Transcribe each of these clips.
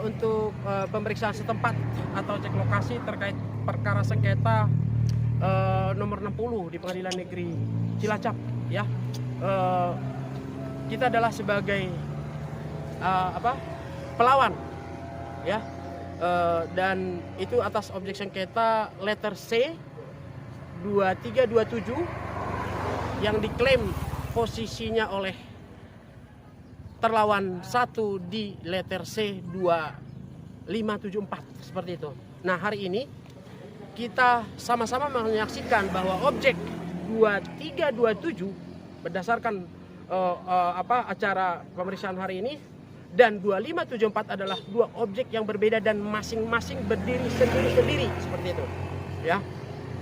untuk pemeriksaan setempat atau cek lokasi terkait perkara sengketa nomor 60 di Pengadilan Negeri Cilacap ya. Kita adalah sebagai pelawan ya, dan itu atas objek sengketa letter C 2327 yang diklaim posisinya oleh terlawan 1 di letter C 2574 seperti itu. Nah, hari ini kita sama-sama menyaksikan bahwa objek 2327 berdasarkan acara pemeriksaan hari ini dan 2574 adalah dua objek yang berbeda dan masing-masing berdiri sendiri-sendiri seperti itu. Ya.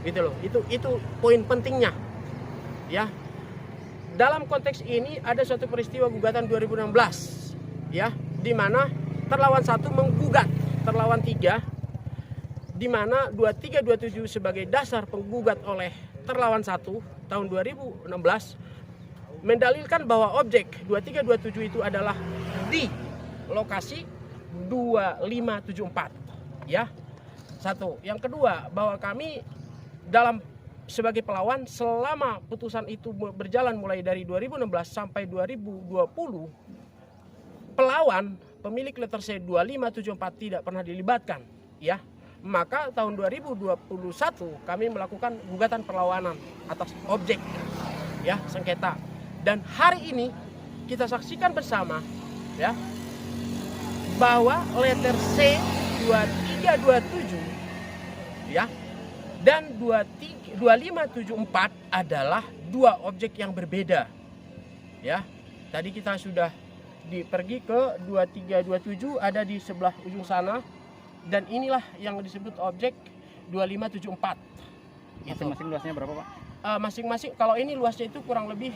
Gitu loh. Itu poin pentingnya. Ya. Dalam konteks ini ada suatu peristiwa gugatan 2016 ya, di mana terlawan 1 menggugat terlawan 3, di mana 2327 sebagai dasar penggugat oleh terlawan 1 tahun 2016 mendalilkan bahwa objek 2327 itu adalah di lokasi 2574 ya. Satu. Yang kedua, bahwa kami dalam sebagai pelawan selama putusan itu berjalan mulai dari 2016 sampai 2020, pelawan pemilik letter C 2574 tidak pernah dilibatkan ya. Maka tahun 2021 kami melakukan gugatan perlawanan atas objek ya sengketa, dan hari ini kita saksikan bersama ya bahwa letter C 2327 ya dan 2574 adalah dua objek yang berbeda ya. Tadi kita sudah pergi ke 2327, ada di sebelah ujung sana, dan inilah yang disebut objek 2574. Masing-masing luasnya berapa, Pak? Masing-masing kalau ini luasnya itu kurang lebih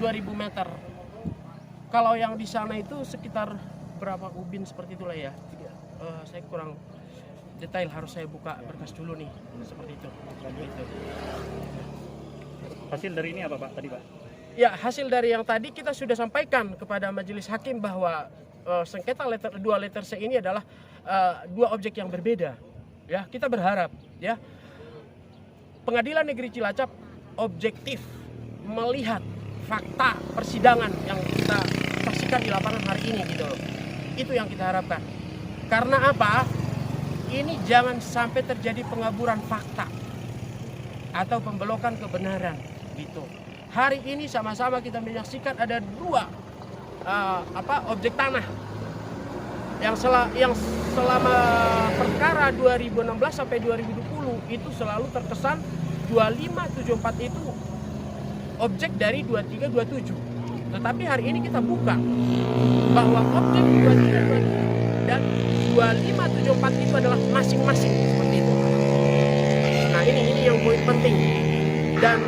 2000 meter. Kalau yang di sana itu sekitar berapa ubin seperti itulah ya. Saya kurang detail, harus saya buka berkas dulu nih seperti itu. Hasil dari ini apa, Pak, tadi, Pak? Ya, hasil dari yang tadi kita sudah sampaikan kepada majelis hakim bahwa sengketa dua letter C ini adalah dua objek yang berbeda. Ya, kita berharap ya Pengadilan Negeri Cilacap objektif melihat fakta persidangan yang kita saksikan di lapangan hari ini gitu loh. Itu yang kita harapkan. Karena apa? Ini jangan sampai terjadi pengaburan fakta atau pembelokan kebenaran gitu. Hari ini sama-sama kita menyaksikan ada dua objek tanah yang selama perkara 2016 sampai 2020 itu selalu terkesan 2574 itu objek dari 2327. Tetapi hari ini kita buka bahwa objek 2327 dan 2574 itu adalah masing-masing seperti itu. Nah, ini yang poin penting. Dan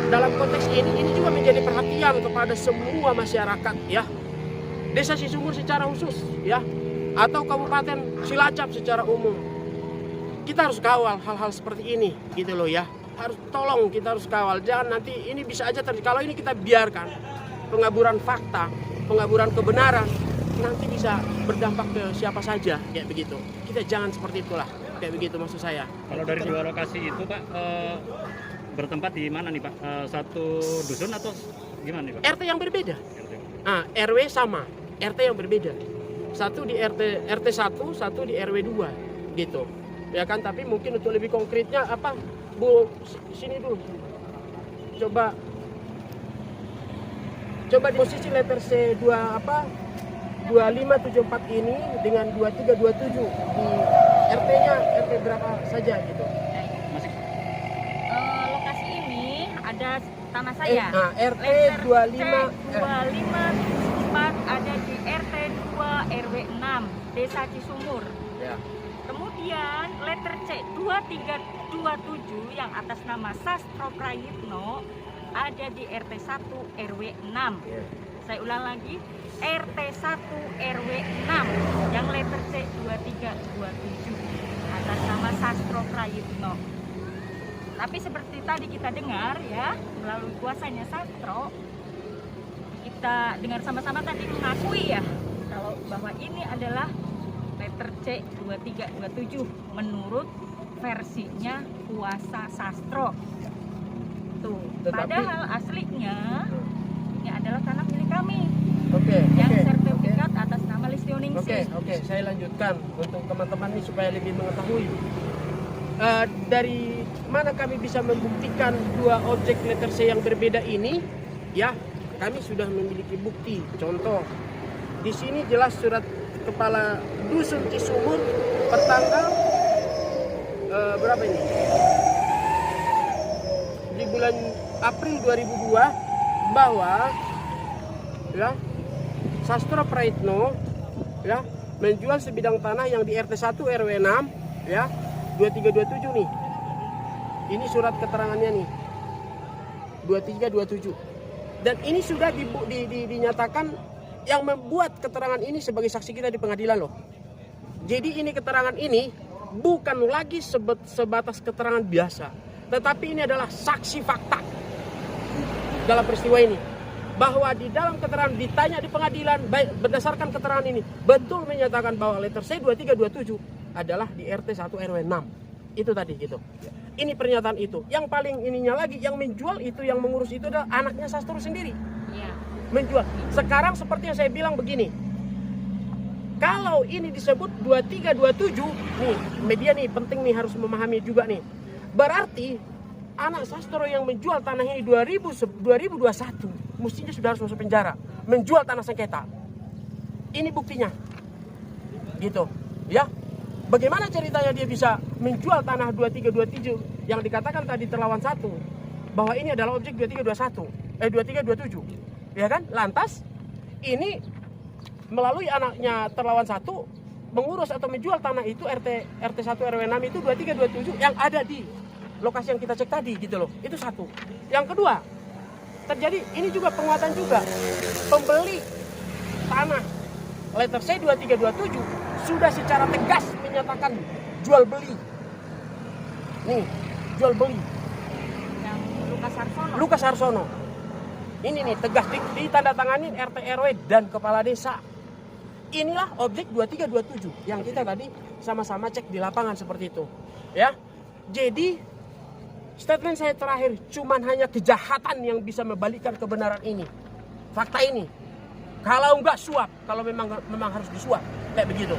dalam konteks ini juga menjadi perhatian kepada semua masyarakat ya. Desa Cisumur secara khusus ya, atau Kabupaten Cilacap secara umum. Kita harus kawal hal-hal seperti ini gitu loh ya. Kita harus kawal. Jangan nanti ini bisa aja terjadi. Kalau ini kita biarkan pengaburan fakta, pengaburan kebenaran, nanti bisa berdampak ke siapa saja kayak begitu. Kita jangan seperti itulah, kayak begitu maksud saya. Kalau dari dua lokasi itu, Pak, bertempat di mana nih, Pak? Satu dusun atau gimana nih, Pak? RT yang berbeda. RW sama, RT yang berbeda. Satu di RT 1, satu di RW 2 gitu. Ya kan, tapi mungkin untuk lebih konkretnya apa? Bu, sini dulu. Coba di posisi letter C 2574 ini dengan 2327 di RT-nya RT berapa saja gitu. Lokasi ini ada tanah saya. RT 2574 ada di RT 2 RW 6 Desa Cisumur. Ya. Kemudian letter C 2327 yang atas nama Sastro Prayitno ada di RT 1 RW 6. Ya. Saya ulang lagi, RT 1 RW 6 yang letter C 2327 atas nama Sastro Prayitno. Tapi seperti tadi kita dengar ya, melalui kuasanya Sastro, kita dengar sama-sama tadi mengakui ya kalau bahwa ini adalah letter C 2327 menurut versinya Kuasa Sastro. Tuh, padahal aslinya ini adalah tanah milik kami. Yang sertifikat atas nama Listioningsi. Oke, saya lanjutkan untuk teman-teman ini supaya lebih mengetahui. Dari mana kami bisa membuktikan dua objek letter C yang berbeda ini? Ya, kami sudah memiliki bukti. Contoh, di sini jelas surat kepala Dusun Cisumur pertanggal berapa ini? Di bulan April 2002 bahwa ya Sastro Praitno ya menjual sebidang tanah yang di RT 1 RW 6 ya 2327 nih. Ini surat keterangannya nih. 2327. Dan ini sudah dinyatakan yang membuat keterangan ini sebagai saksi kita di pengadilan loh. Jadi ini keterangan ini bukan lagi sebatas keterangan biasa, tetapi ini adalah saksi fakta dalam peristiwa ini. Bahwa di dalam keterangan ditanya di pengadilan baik berdasarkan keterangan ini betul menyatakan bahwa letter C 2327 adalah di RT 1 RW 6. Itu tadi gitu. Ini pernyataan itu. Yang paling ininya lagi yang menjual itu, yang mengurus itu adalah anaknya Sastro sendiri. Iya. Menjual. Sekarang seperti yang saya bilang begini. Kalau ini disebut 2327, nih media nih penting nih harus memahami juga nih. Berarti anak Sastro yang menjual tanahnya di 2021 mestinya sudah harus masuk penjara. Menjual tanah sengketa. Ini buktinya. Gitu. Ya. Bagaimana ceritanya dia bisa menjual tanah 2327 yang dikatakan tadi terlawan satu bahwa ini adalah objek 2327, ya kan? Lantas ini melalui anaknya terlawan satu mengurus atau menjual tanah itu RT 1 RW 6 itu 2327 yang ada di lokasi yang kita cek tadi gitu loh. Itu satu. Yang kedua, terjadi ini juga penguatan juga. Pembeli tanah letter C 2327 sudah secara tegas menyatakan jual beli. Nih, jual beli. Yang Lukas Harsono. Ini nih tegas ditandatanganin RT RW dan kepala desa. Inilah objek 2327 yang kita tadi sama-sama cek di lapangan seperti itu. Ya. Jadi statement saya terakhir cuman hanya kejahatan yang bisa membalikkan kebenaran ini. Fakta ini. Kalau enggak suap, kalau memang harus disuap kayak begitu.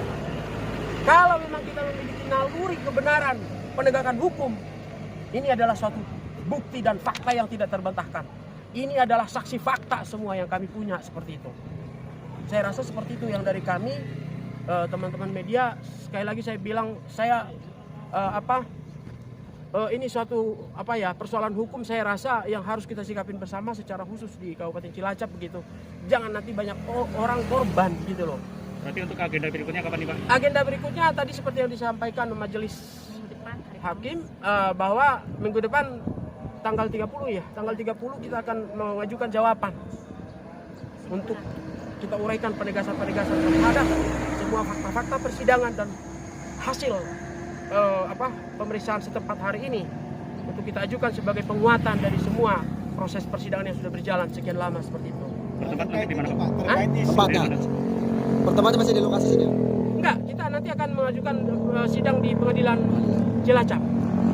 Kalau memang kita memiliki naluri kebenaran penegakan hukum, ini adalah suatu bukti dan fakta yang tidak terbantahkan. Ini adalah saksi fakta semua yang kami punya seperti itu. Saya rasa seperti itu yang dari kami, teman-teman media. Sekali lagi saya bilang, ini suatu persoalan hukum saya rasa yang harus kita sikapin bersama secara khusus di Kabupaten Cilacap begitu. Jangan nanti banyak orang korban gitu loh. Berarti untuk agenda berikutnya kapan nih Pak? Agenda berikutnya tadi seperti yang disampaikan majelis hakim bahwa minggu depan tanggal 30 ya. Tanggal 30 kita akan mengajukan jawaban untuk kita uraikan penegasan-penegasan terhadap semua fakta-fakta persidangan dan hasil pemeriksaan setempat hari ini untuk kita ajukan sebagai penguatan dari semua proses persidangan yang sudah berjalan sekian lama seperti itu. Bertempat nanti di mana Pak? Tempatnya? Pertempatnya masih di lokasi sini? Enggak, kita nanti akan mengajukan sidang di pengadilan Cilacap.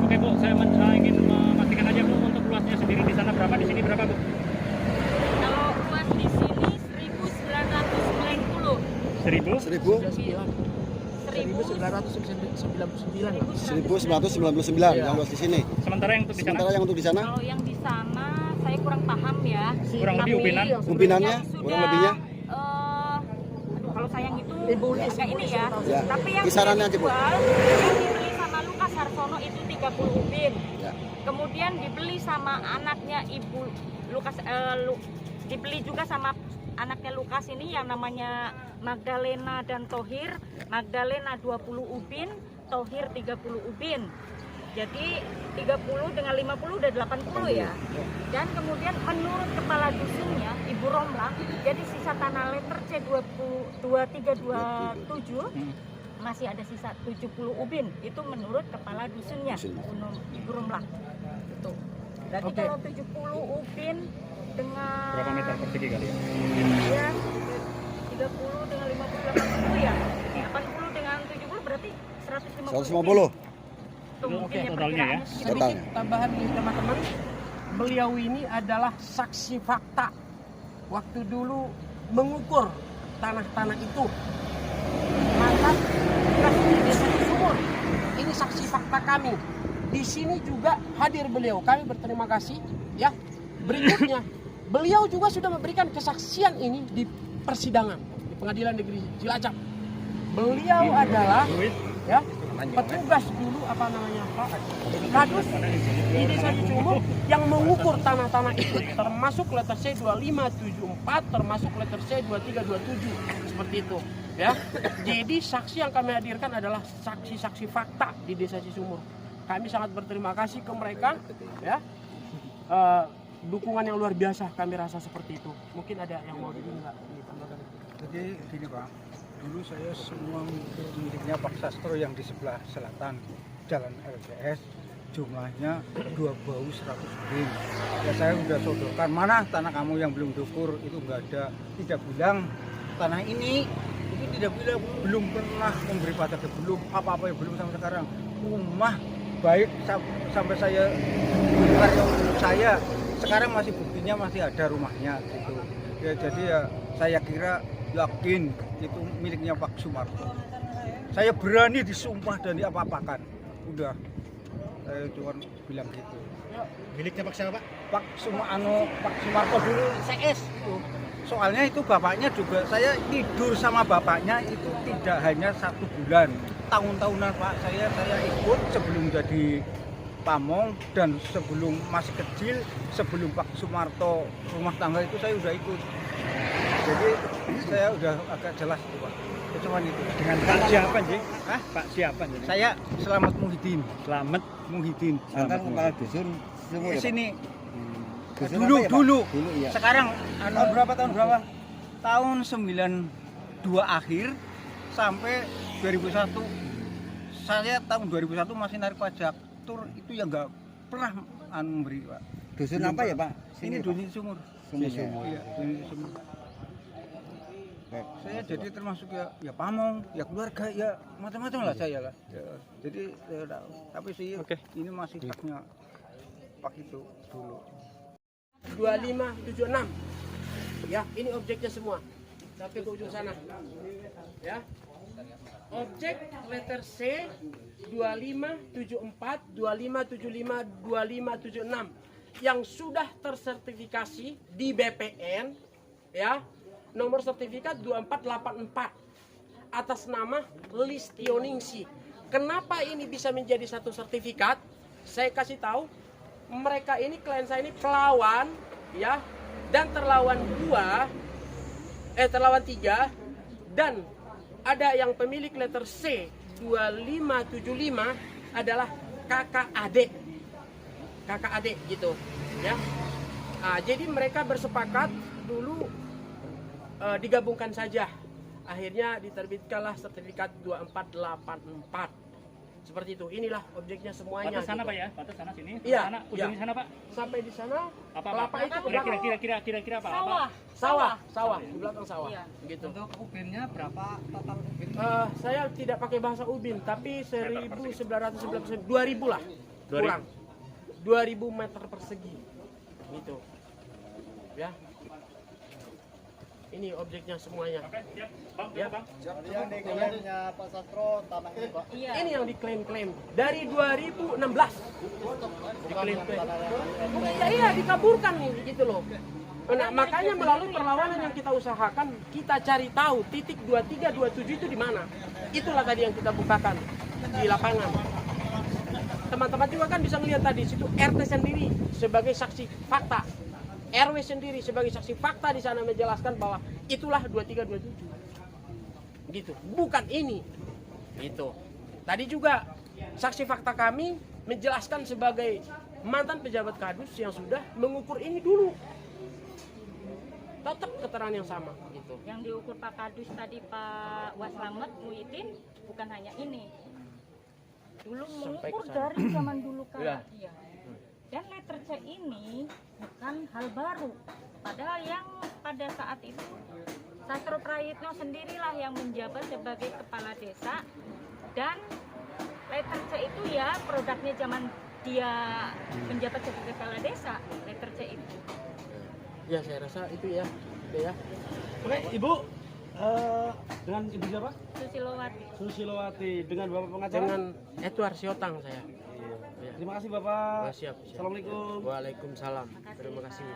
Oke Bu, saya ingin memastikan aja Bu untuk luasnya sendiri di sana berapa, di sini berapa Bu? Kalau luas di sini 1990. 1999 yang luas di sini. Sementara yang untuk di sana? Sementara yang untuk di sana? Kalau yang di sana saya kurang paham ya. Kurang lebih umpinannya, kurang lebihnya? Kalau saya yang itu Lis, kayak ini ya. Ya. Tapi yang Kisarannya aja, Bu. yang dibeli sama Lukas Harsono itu 30 ubin. Ya. Kemudian dibeli sama anaknya Ibu Lukas, dibeli juga sama anaknya Lukas ini yang namanya Magdalena dan Thohir. Magdalena 20 ubin, Thohir 30 ubin. Jadi 30 dengan 50 udah 80 ya. Dan kemudian menurut kepala dusunnya Ibu Romlah, jadi sisa tanah letter C 2327 masih ada sisa 70 ubin. Itu menurut kepala dusunnya Ibu Romlah. Gitu. Berarti kalau 70 ubin dengan berapa meter persegi kali ya? Ya, 30 30 dengan 50 80 ya. 80 dengan 70 berarti 150. 150. Tuh, mungkin Oke, ya totalnya ya. perkiraannya segitu. Sedikit Totalnya. tambahan nih teman-teman. Beliau ini adalah saksi fakta. Waktu dulu mengukur tanah-tanah itu. Mantan bekas di desa Sumur. Ini saksi fakta kami. Di sini juga hadir beliau. Kami berterima kasih. Ya. Berikutnya, beliau juga sudah memberikan kesaksian ini di persidangan di Pengadilan Negeri Cilacap. Beliau adalah ya petugas dulu apa namanya Pak Kadus di Desa Cicumur yang mengukur tanah-tanah itu, termasuk letter C 2574, termasuk letter C 2327 seperti itu ya. Jadi saksi yang kami hadirkan adalah saksi-saksi fakta di Desa Cicumur. Kami sangat berterima kasih ke mereka ya. Dukungan yang luar biasa kami rasa seperti itu. Mungkin ada yang mau ditambahkan? Jadi gini Pak, dulu saya semua miliknya Pak Sastro yang di sebelah selatan Jalan LBS, jumlahnya 2 bau 100 ring. Ya saya sudah sodorkan, mana tanah kamu yang belum diukur itu enggak ada. Tidak bilang tanah ini itu tidak bilang, belum pernah memberi pada belum apa-apa yang belum sampai sekarang. Rumah baik sampai saya saya sekarang masih buktinya masih ada rumahnya gitu. Ya jadi ya saya kira yakin itu miliknya Pak Sumarto. Saya berani disumpah dan diapa-apakan. Udah, saya cuma bilang gitu. Miliknya Pak siapa Pak? Pak Sumarto dulu CS tuh. Soalnya itu bapaknya juga, saya tidur sama bapaknya itu tidak hanya 1 bulan, tahun-tahunan Pak. Saya ikut sebelum jadi pamong dan sebelum masih kecil, sebelum Pak Sumarto rumah tangga itu saya udah ikut. Jadi saya udah agak jelas itu Pak. Cuman itu. Dengan Pak siapa sih? Hah? Pak siapa jadi? Saya Selamat Muhyiddin. Selamat Muhyiddin. Mantan kepala dusun Sumur Di ya, Pak? sini Dusun dulu apa ya, Pak? dulu. Dulu iya. Sekarang tahun berapa? Tahun 92 akhir sampai 2001. Saya tahun 2001 masih narik pajak. Tur itu yang nggak pernah memberi Pak. Dusun apa ya Pak? Ini Pak? dunia sumur. Sumur. Iya, dunia sumur. Baik. Saya jadi termasuk ya pamong, ya keluarga, ya macam-macam lah saya lah. Ya, jadi saya tahu. Tapi sih ini masih haknya Pak itu dulu. 2576 ya, ini objeknya semua sampai ke ujung sana ya. Objek letter C 2574, 2575, 2576 yang sudah tersertifikasi di BPN ya, nomor sertifikat 2484 atas nama Listioningsi. Kenapa ini bisa menjadi satu sertifikat? Saya kasih tahu, mereka ini, klien saya ini pelawan ya, dan terlawan 3, dan ada yang pemilik letter C 2575 adalah kakak adik gitu ya. Nah, jadi mereka bersepakat dulu digabungkan saja, akhirnya diterbitkanlah sertifikat 2484 seperti itu. Inilah objeknya semuanya. Batas sana gitu. Pak ya, batas sana sini, Iya, sana, iya. ujungnya sana Pak. Sampai di sana Apa kelapa itu ke belakang. Kira-kira Pak. Sawah di belakang sawah. Iya. Gitu. Untuk ubinnya berapa total ubin? Saya tidak pakai bahasa ubin, tapi 1999, 2000 lah, kurang 2000 meter persegi gitu ya. Ini objeknya semuanya ya. Yang diklaimnya Pak Sastro tanah ini Pak. Iya. Ini yang diklaim-klaim dari 2016 diklaim-klaim. Iya, dikaburkan nih gitu loh. Nah, makanya melalui perlawanan yang kita usahakan, kita cari tahu titik 2327 itu di mana. Itulah tadi yang kita bukakan di lapangan. Teman-teman juga kan bisa ngelihat tadi situ RT sendiri sebagai saksi fakta. RW sendiri sebagai saksi fakta di sana menjelaskan bahwa itulah 2327. Gitu. Bukan ini. Gitu. Tadi juga saksi fakta kami menjelaskan sebagai mantan pejabat Kadus yang sudah mengukur ini dulu. Tetap keterangan yang sama gitu. Yang diukur Pak Kadus tadi Pak Waslamet Muhyiddin bukan hanya ini. Dulu Sampai mengukur ke sana. dari zaman dulu kan. Iya. Iya. Dan letter C ini bukan hal baru. Padahal yang pada saat itu Sastro Prayitno sendirilah yang menjabat sebagai kepala desa, dan letter C itu ya produknya zaman dia menjabat sebagai kepala desa, letter C itu. Ya saya rasa itu ya. Oke ya. Oke, Ibu, dengan Ibu siapa? Susilowati. Susilowati, dengan Bapak pengacara? Dengan Edward Siotang saya. Terima kasih Bapak. Siap, siap. Assalamualaikum. Waalaikumsalam. Terima kasih.